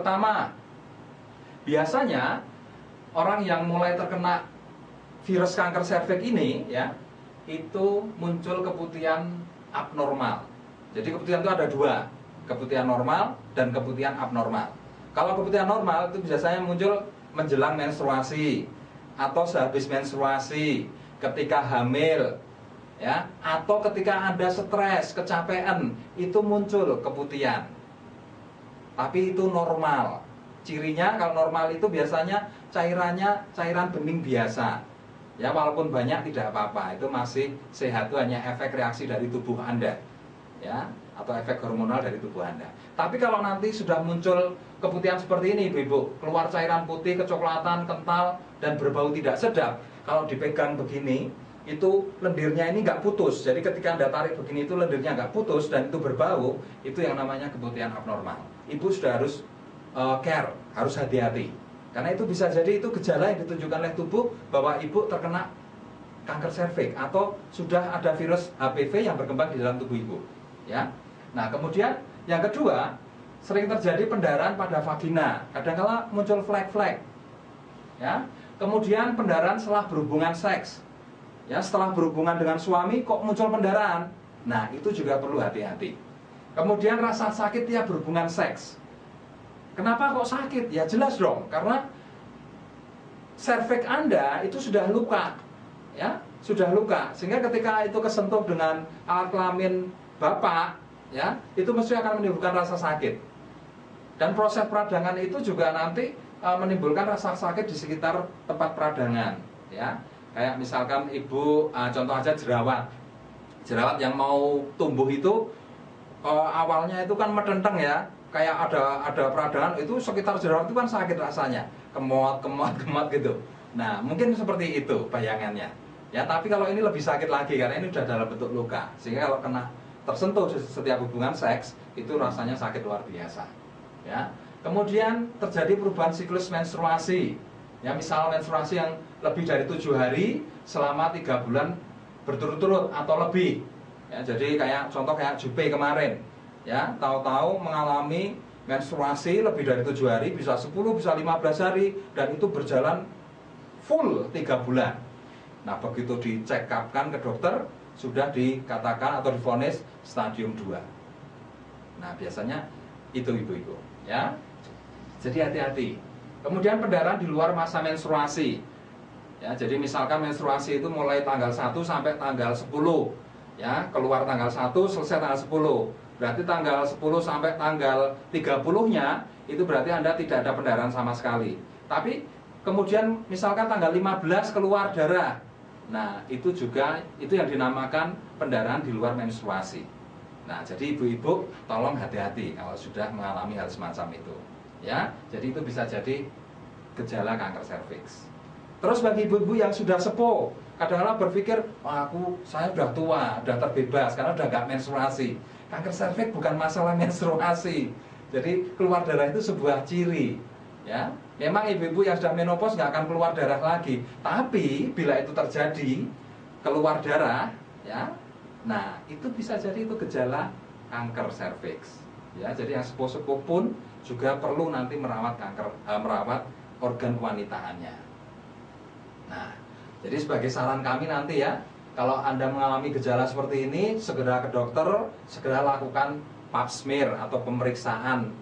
Pertama, biasanya orang yang mulai terkena virus kanker serviks ini ya, itu muncul keputihan abnormal. Jadi keputihan itu ada dua, keputihan normal dan keputihan abnormal. Kalau keputihan normal itu biasanya muncul menjelang menstruasi atau sehabis menstruasi, ketika hamil ya, atau ketika Anda stres, kecapean, itu muncul keputihan. Tapi itu normal. Cirinya kalau normal itu biasanya cairannya cairan bening biasa. Ya, walaupun banyak tidak apa-apa, itu masih sehat, itu hanya efek reaksi dari tubuh Anda. Ya, atau efek hormonal dari tubuh Anda. Tapi kalau nanti sudah muncul keputihan seperti ini, Ibu-ibu, keluar cairan putih, kecoklatan, kental, dan berbau tidak sedap, kalau dipegang begini, itu lendirnya ini nggak putus. Jadi ketika Anda tarik begini, itu lendirnya nggak putus dan itu berbau, itu yang namanya keputihan abnormal. Ibu sudah harus care, harus hati-hati. Karena itu bisa jadi itu gejala yang ditunjukkan oleh tubuh bahwa ibu terkena kanker serviks atau sudah ada virus HPV yang berkembang di dalam tubuh ibu. Ya. Nah, kemudian yang kedua, sering terjadi pendarahan pada vagina. Kadang-kala muncul flek-flek. Ya. Kemudian pendarahan setelah berhubungan seks. Ya, setelah berhubungan dengan suami kok muncul pendarahan. Nah, itu juga perlu hati-hati. Kemudian rasa sakit tiap berhubungan seks. Kenapa kok sakit? Ya jelas dong, karena serviks Anda itu sudah luka. Ya, sudah luka. Sehingga ketika itu kesentuh dengan alat kelamin Bapak, ya, itu mesti akan menimbulkan rasa sakit. Dan proses peradangan itu juga nanti menimbulkan rasa sakit di sekitar tempat peradangan, ya. Kayak misalkan ibu, contoh aja jerawat. Jerawat yang mau tumbuh itu awalnya itu kan medenteng ya, kayak ada peradangan, itu sekitar jerawat itu kan sakit rasanya, kemot gitu. Nah, mungkin seperti itu bayangannya. Ya, tapi kalau ini lebih sakit lagi karena ini sudah dalam bentuk luka. Sehingga kalau kena tersentuh setiap hubungan seks, itu rasanya sakit luar biasa. Ya. Kemudian terjadi perubahan siklus menstruasi. Ya, misal menstruasi yang lebih dari 7 hari selama 3 bulan berturut-turut atau lebih. Ya, jadi contoh kayak Jupe kemarin. Ya, tahu-tahu mengalami menstruasi lebih dari 7 hari, bisa 10, bisa 15 hari, dan itu berjalan full 3 bulan. Nah, begitu dicekapkan ke dokter, sudah dikatakan atau divonis stadium 2. Nah, biasanya itu ibu-ibu, ya. Jadi hati-hati. Kemudian pendarahan di luar masa menstruasi. Ya, jadi misalkan menstruasi itu mulai tanggal 1 sampai tanggal 10. Ya, keluar tanggal 1, selesai tanggal 10. Berarti tanggal 10 sampai tanggal 30-nya itu berarti Anda tidak ada pendarahan sama sekali. Tapi kemudian misalkan tanggal 15 keluar darah. Nah, itu juga itu yang dinamakan pendarahan di luar menstruasi. Nah, jadi ibu-ibu tolong hati-hati kalau sudah mengalami hal semacam itu. Ya, jadi itu bisa jadi gejala kanker serviks. Terus bagi ibu-ibu yang sudah sepuh, kadang-kadang berpikir, saya sudah tua, sudah terbebas karena sudah nggak menstruasi. Kanker serviks bukan masalah menstruasi. Jadi keluar darah itu sebuah ciri. Ya, memang ibu-ibu yang sudah menopause nggak akan keluar darah lagi. Tapi bila itu terjadi keluar darah, ya, nah itu bisa jadi itu gejala kanker serviks. Ya, jadi yang sepuh-sepuh pun juga perlu nanti merawat merawat organ kewanitaannya. Nah, jadi sebagai saran kami nanti ya, kalau Anda mengalami gejala seperti ini, segera ke dokter, segera lakukan pap smear atau pemeriksaan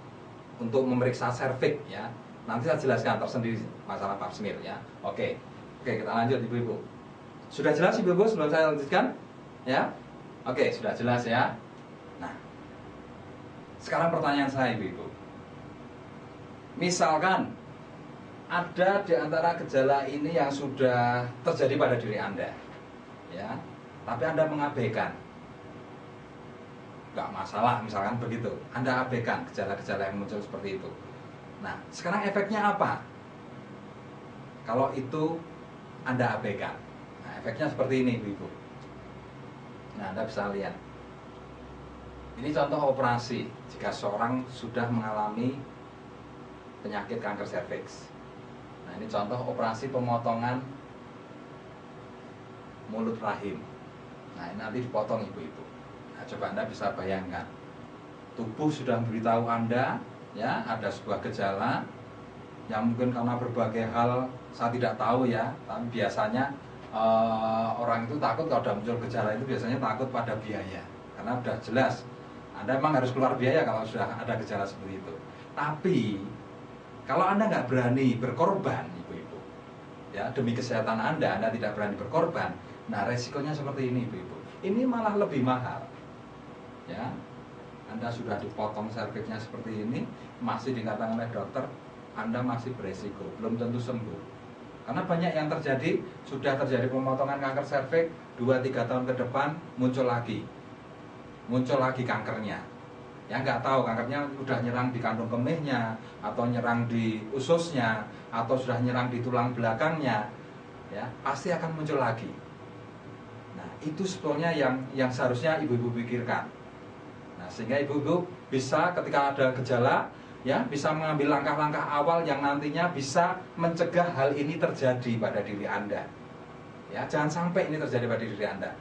untuk memeriksa serviks ya. Nanti saya jelaskan tersendiri masalah pap smear ya. Oke, kita lanjut ibu-ibu. Sudah jelas ibu-ibu sebelum saya lanjutkan? Ya, oke, sudah jelas ya. Nah, sekarang pertanyaan saya ibu-ibu. Misalkan ada di antara gejala ini yang sudah terjadi pada diri Anda, ya, tapi Anda mengabaikan, nggak masalah, misalkan begitu, Anda abaikan gejala-gejala yang muncul seperti itu. Nah, sekarang efeknya apa? Kalau itu Anda abaikan, nah, efeknya seperti ini, ibu-ibu. Nah, Anda bisa lihat. Ini contoh operasi jika seorang sudah mengalami penyakit kanker serviks. Nah, ini contoh operasi pemotongan mulut rahim. Nah, ini nanti dipotong ibu-ibu. Nah, coba Anda bisa bayangkan. Tubuh sudah memberitahu Anda ya ada sebuah gejala yang mungkin karena berbagai hal saya tidak tahu ya, tapi biasanya orang itu takut kalau sudah muncul gejala itu biasanya takut pada biaya, karena sudah jelas Anda memang harus keluar biaya kalau sudah ada gejala seperti itu. Tapi kalau Anda nggak berani berkorban, ibu-ibu, ya demi kesehatan Anda tidak berani berkorban, nah resikonya seperti ini, ibu-ibu. Ini malah lebih mahal, ya. Anda sudah dipotong serviksnya seperti ini, masih dikatakan oleh dokter Anda masih beresiko, belum tentu sembuh. Karena banyak yang terjadi, sudah terjadi pemotongan kanker serviks 2-3 tahun ke depan muncul lagi kankernya. Ya nggak tahu kankernya udah nyerang di kantung kemihnya, atau nyerang di ususnya, atau sudah nyerang di tulang belakangnya, ya pasti akan muncul lagi. Nah itu sebetulnya yang seharusnya ibu-ibu pikirkan. Nah sehingga ibu-ibu bisa ketika ada gejala, ya bisa mengambil langkah-langkah awal yang nantinya bisa mencegah hal ini terjadi pada diri Anda. Ya jangan sampai ini terjadi pada diri Anda.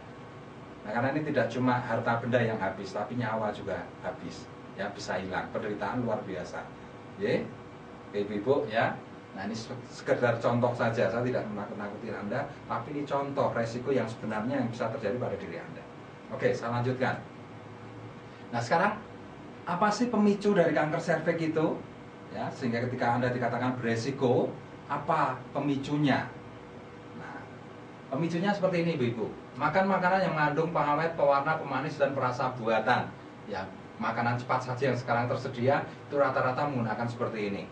Nah, karena ini tidak cuma harta benda yang habis, tapi nyawa juga habis. Ya bisa hilang, penderitaan luar biasa. Ya, ibu-ibu ya. Nah ini sekedar contoh saja, saya tidak menakut-nakuti Anda, tapi ini contoh resiko yang sebenarnya yang bisa terjadi pada diri Anda. Oke, saya lanjutkan. Nah sekarang apa sih pemicu dari kanker serviks itu? Ya, sehingga ketika Anda dikatakan beresiko, apa pemicunya? Nah, pemicunya seperti ini, ibu-ibu. Makan makanan yang mengandung pengawet, pewarna, pemanis, dan perasa buatan. Ya, makanan cepat saji yang sekarang tersedia itu rata-rata menggunakan seperti ini.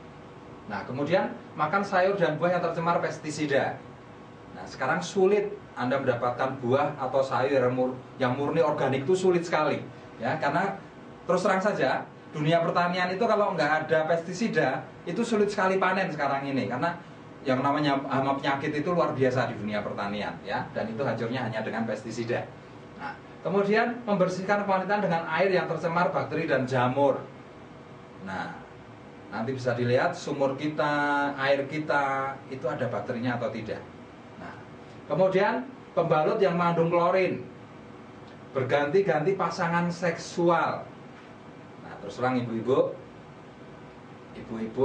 Nah, kemudian makan sayur dan buah yang tercemar pestisida. Nah, sekarang sulit Anda mendapatkan buah atau sayur yang murni organik itu sulit sekali. Ya, karena terus terang saja, dunia pertanian itu kalau nggak ada pestisida, itu sulit sekali panen sekarang ini. Karena yang namanya hama penyakit itu luar biasa di dunia pertanian, ya. Dan itu hancurnya hanya dengan pestisida. Nah, kemudian membersihkan kualitas dengan air yang tercemar bakteri dan jamur. Nah, nanti bisa dilihat sumur kita, air kita, itu ada bakterinya atau tidak. Nah, kemudian pembalut yang mengandung klorin, berganti-ganti pasangan seksual. Terus terang ibu-ibu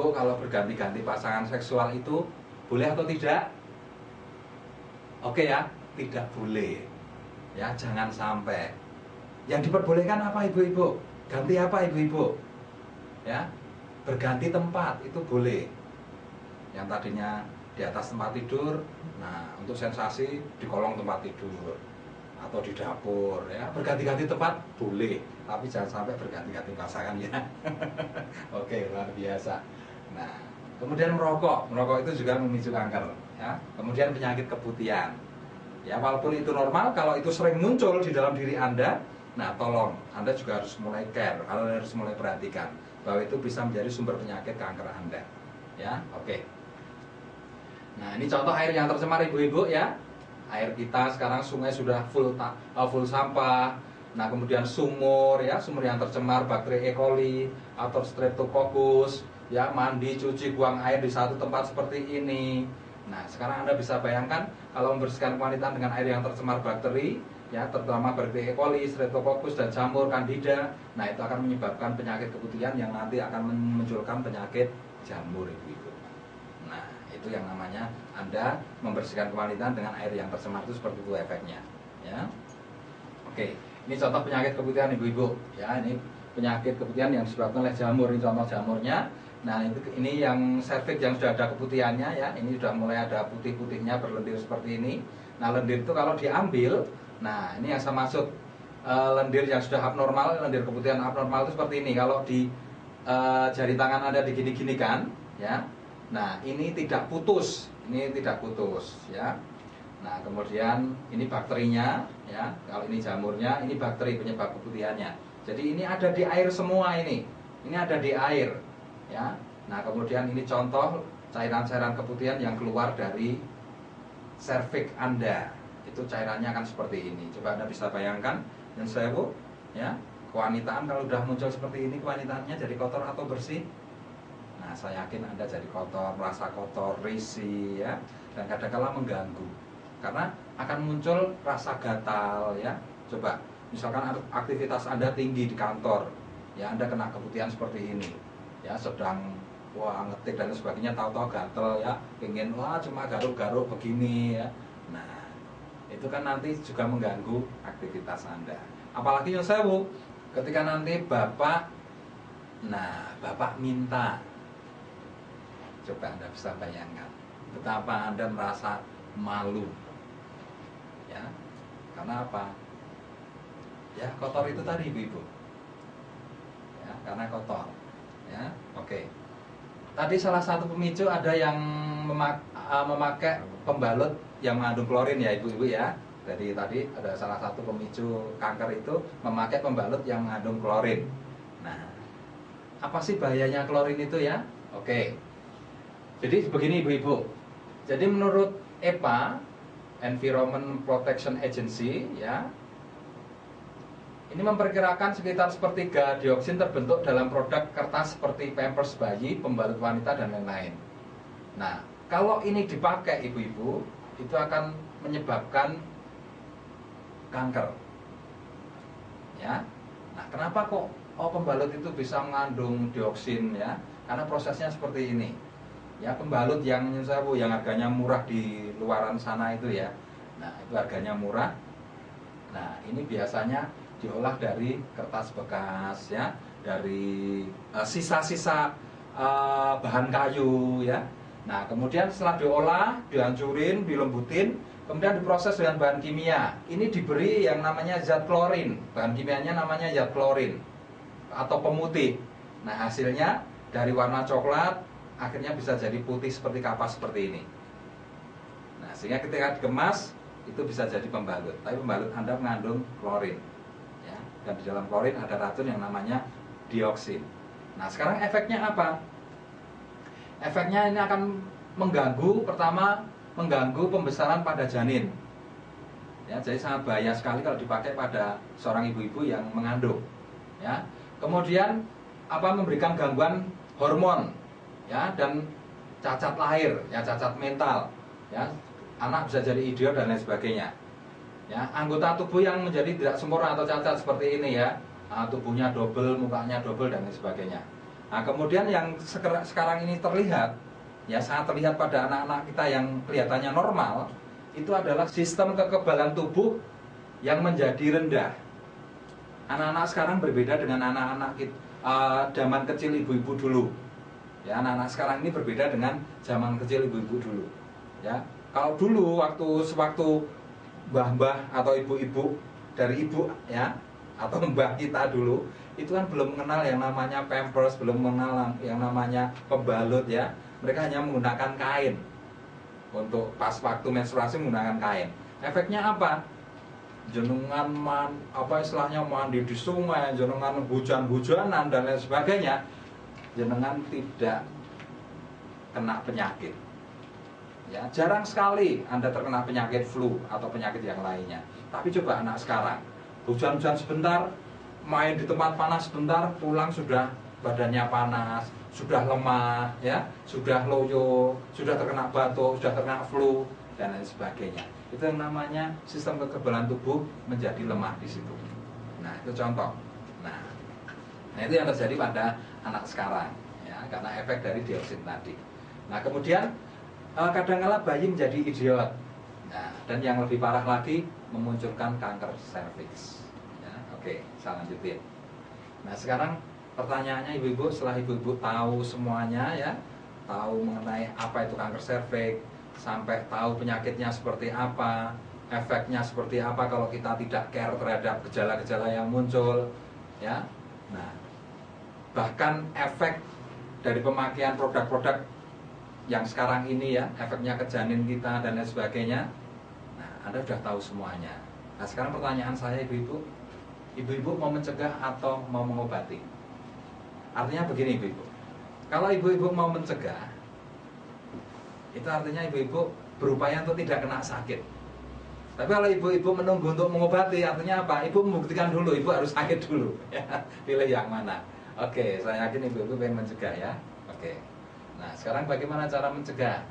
kalau berganti-ganti pasangan seksual itu boleh atau tidak? Oke ya, tidak boleh. Ya, jangan sampai. Yang diperbolehkan apa ibu-ibu? Ganti apa ibu-ibu? Ya, berganti tempat itu boleh. Yang tadinya di atas tempat tidur, nah untuk sensasi di kolong tempat tidur atau di dapur, ya berganti-ganti tempat boleh, tapi jangan sampai berganti-ganti pasangan ya. Oke, luar biasa. Nah, kemudian merokok itu juga memicu kanker, ya. Kemudian penyakit keputihan, ya walaupun itu normal, kalau itu sering muncul di dalam diri Anda, nah tolong Anda juga harus mulai care, harus mulai perhatikan bahwa itu bisa menjadi sumber penyakit kanker Anda, ya. Oke. Nah ini contoh air yang tercemar ibu-ibu ya. Air kita sekarang sungai sudah full sampah. Nah kemudian sumur ya, sumur yang tercemar bakteri E. coli atau Streptococcus, ya mandi, cuci, buang air di satu tempat seperti ini. Nah sekarang Anda bisa bayangkan kalau membersihkan kualitas dengan air yang tercemar bakteri, ya terutama bakteri E. coli, Streptococcus dan jamur Candida. Nah itu akan menyebabkan penyakit keputihan yang nanti akan memunculkan penyakit jamur ibu-ibu. Nah itu yang namanya Anda membersihkan kualitas dengan air yang tercemar itu seperti itu efeknya, ya. Oke, ini contoh penyakit keputihan ibu-ibu, ya. Ini penyakit keputihan yang disebabkan oleh jamur, ini contoh jamurnya. Nah ini yang serviks yang sudah ada keputihannya, ya. Ini sudah mulai ada putih-putihnya berlendir seperti ini. Nah lendir itu kalau diambil, nah ini yang saya maksud, lendir yang sudah abnormal, lendir keputihan abnormal itu seperti ini. Kalau di jari tangan Anda digini-gini kan, ya. Nah ini tidak putus, ya. Nah kemudian ini bakterinya, ya. Kalau ini jamurnya, ini bakteri penyebab keputihannya. Jadi ini ada di air semua ini ada di air, ya. Nah kemudian ini contoh cairan-cairan keputihan yang keluar dari serviks Anda. Itu cairannya akan seperti ini. Coba Anda bisa bayangkan, dan saya ya kewanitaan kalau sudah muncul seperti ini, kewanitaannya jadi kotor atau bersih? Nah, saya yakin Anda jadi kotor, merasa kotor, risih, ya, dan kadang-kala mengganggu. Karena akan muncul rasa gatal, ya. Coba, misalkan aktivitas Anda tinggi di kantor, ya Anda kena keputihan seperti ini. ya sedang wah ngetik dan sebagainya, tahu-tahu gatel ya, pengen wah cuma garuk-garuk begini ya. Nah, itu kan nanti juga mengganggu aktivitas Anda. Apalagi yang sewu, ketika nanti Bapak minta, coba Anda bisa bayangkan betapa Anda merasa malu. Ya. Karena apa? Ya, kotor itu tadi Ibu-ibu. Ya, karena kotor. Ya, oke. Tadi salah satu pemicu ada yang memakai pembalut yang mengandung klorin ya Ibu-ibu ya. Jadi tadi ada salah satu pemicu kanker itu memakai pembalut yang mengandung klorin. Nah, apa sih bahayanya klorin itu ya? Oke. Jadi begini Ibu-ibu. Jadi menurut EPA, Environment Protection Agency ya, ini memperkirakan sekitar sepertiga dioksin terbentuk dalam produk kertas seperti pampers bayi, pembalut wanita, dan lain-lain. Nah, kalau ini dipakai ibu-ibu, itu akan menyebabkan kanker. Ya. Nah, kenapa kok pembalut itu bisa mengandung dioksin ya? Karena prosesnya seperti ini. Ya, pembalut yang harganya murah di luaran sana itu ya. Nah, itu harganya murah. Nah, ini biasanya diolah dari kertas bekas ya, dari sisa-sisa bahan kayu ya. Nah, kemudian setelah diolah, dihancurin, dilembutin, kemudian diproses dengan bahan kimia. Ini diberi yang namanya zat klorin. Bahan kimianya namanya zat klorin atau pemutih. Nah, hasilnya dari warna coklat akhirnya bisa jadi putih seperti kapas seperti ini. Nah, sehingga ketika dikemas itu bisa jadi pembalut. Tapi pembalut Anda mengandung klorin. Ya, dan di dalam klorin ada racun yang namanya dioksin. Nah, sekarang efeknya apa? Efeknya ini akan mengganggu, pertama mengganggu pembesaran pada janin. Ya, jadi sangat bahaya sekali kalau dipakai pada seorang ibu-ibu yang mengandung. Ya, kemudian memberikan gangguan hormon, ya, dan cacat lahir, ya, cacat mental, ya, anak bisa jadi idiot dan lain sebagainya. Ya, anggota tubuh yang menjadi tidak sempurna atau cacat seperti ini ya, tubuhnya double, mukanya double dan lain sebagainya. Nah, kemudian yang sekarang ini terlihat, ya sangat terlihat pada anak-anak kita yang kelihatannya normal, itu adalah sistem kekebalan tubuh yang menjadi rendah. Anak-anak sekarang berbeda dengan anak-anak zaman kecil ibu-ibu dulu. Ya, anak-anak sekarang ini berbeda dengan zaman kecil ibu-ibu dulu. Ya, kalau dulu sewaktu mbah-mbah atau ibu-ibu dari ibu ya atau mbah kita dulu itu kan belum mengenal yang namanya pampers, belum mengenal yang namanya pembalut ya. Mereka hanya menggunakan kain untuk pas waktu menstruasi, menggunakan kain. Efeknya apa? Jenengan istilahnya mandi di sungai, jenengan hujan-hujanan dan lain sebagainya, jenengan tidak kena penyakit. Ya, jarang sekali Anda terkena penyakit flu atau penyakit yang lainnya. Tapi coba anak sekarang, hujan-hujan sebentar, main di tempat panas sebentar, pulang sudah badannya panas, sudah lemah, ya, sudah loyo, sudah terkena batuk, sudah terkena flu dan lain sebagainya. Itu yang namanya sistem kekebalan tubuh menjadi lemah di situ. Nah, itu contoh. Nah, itu yang terjadi pada anak sekarang, ya, karena efek dari dioksin tadi. Nah, kemudian kadang-kala bayi menjadi idiot. Nah, dan yang lebih parah lagi memunculkan kanker serviks. Ya, oke, saya lanjutin. Nah, sekarang pertanyaannya ibu-ibu, setelah ibu-ibu tahu semuanya ya, tahu mengenai apa itu kanker serviks, sampai tahu penyakitnya seperti apa, efeknya seperti apa kalau kita tidak care terhadap gejala-gejala yang muncul, ya. Nah, bahkan efek dari pemakaian produk-produk yang sekarang ini ya, efeknya ke janin kita dan lain sebagainya. Nah, Anda sudah tahu semuanya. Nah, sekarang pertanyaan saya ibu-ibu, ibu-ibu mau mencegah atau mau mengobati? Artinya begini ibu-ibu, kalau ibu-ibu mau mencegah, itu artinya ibu-ibu berupaya untuk tidak kena sakit. Tapi kalau ibu-ibu menunggu untuk mengobati, artinya apa? Ibu membuktikan dulu, ibu harus sakit dulu. Ya, pilih yang mana? Oke, saya yakin ibu-ibu pengen mencegah ya. Oke. Nah, sekarang bagaimana cara mencegah?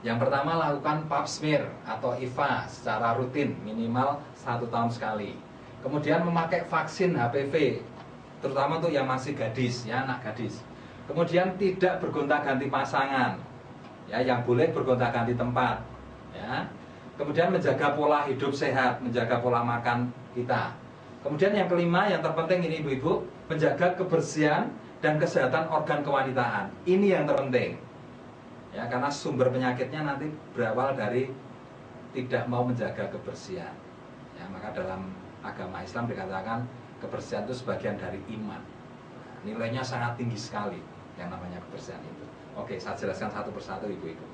Yang pertama, lakukan pap smear atau IVA secara rutin, minimal 1 tahun sekali. Kemudian memakai vaksin HPV terutama untuk yang masih gadis, ya, anak gadis. Kemudian tidak bergonta-ganti pasangan, ya, yang boleh bergonta-ganti tempat, ya. Kemudian menjaga pola hidup sehat, menjaga pola makan kita. Kemudian yang kelima, yang terpenting ini ibu-ibu, menjaga kebersihan dan kesehatan organ kewanitaan. Ini yang terpenting, ya, karena sumber penyakitnya nanti berawal dari tidak mau menjaga kebersihan, ya. Maka dalam agama Islam dikatakan kebersihan itu sebagian dari iman. Nah, nilainya sangat tinggi sekali yang namanya kebersihan itu. Oke, saya jelaskan satu persatu ibu-ibu.